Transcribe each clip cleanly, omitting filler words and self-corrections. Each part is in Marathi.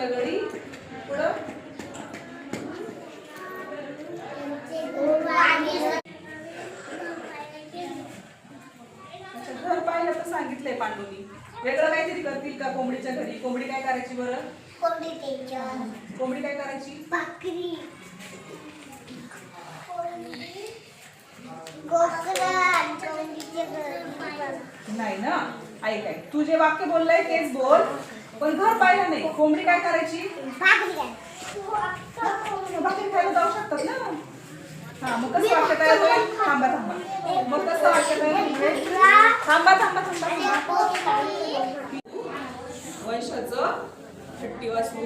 लगडी पुढं घर पाहिलं तर सांगितलंय पांडुनी. वेगळं काहीतरी करतील का कोंबडीच्या घरी? कोंबडी काय करायची बरं? कोंबडी काय करायची? भाकरी नाही ना. ऐक ऐक, तू जे वाक्य बोललंय तेच बोल, पण घर पाहिलं नाही. कोंबडी काय करायची? भाकरी खायला जाऊ शकतात ना. हा, मग कसं वाक्य तयार होईल? थांबा थांबा. मग कसं वाक्य तयार होईल? थांबा थांबा थांबा. वंशाचं थट्टी वाचू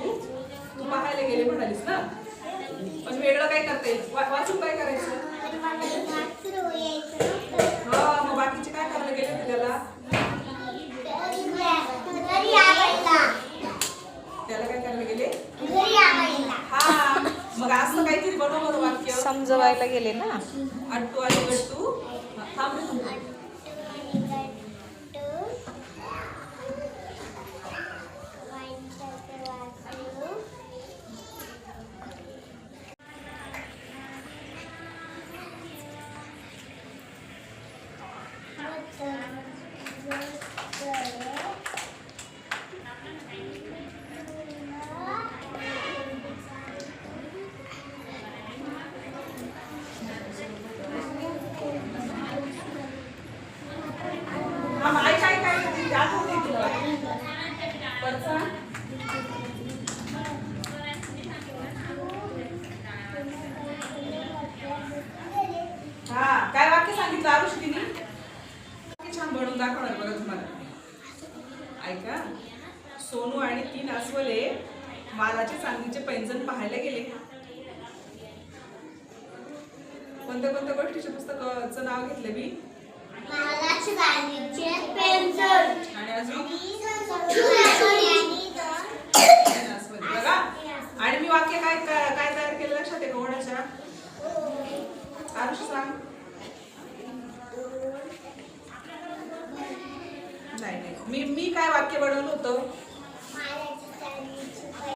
तू पाहायला गेले म्हणालीस ना, पण वेगळं काय करता येईल? वाचून काय करायचं? हा, मग बाकीचे काय करायला गेले होते त्याला? त्याला काय करायला गेले? हा, मग असं काहीतरी बनव वाक्य. समजवायला गेले ना. अट्टू आणि गट्टू. थांब रे, थांब. हा, काय वाक्य सांगितलं आरुषीने? छान बनवून दाखवणार बघा तुम्हाला. ऐका, सोनू आणि 3 अस्वले मालाचे चांदीचे पैंजण पाहायला गेले. कोणत्या कोणत्या गोष्टीच्या पुस्तकाचं नाव घेतलं मी? मालाचे चांदीचे पैंजण आणि अजून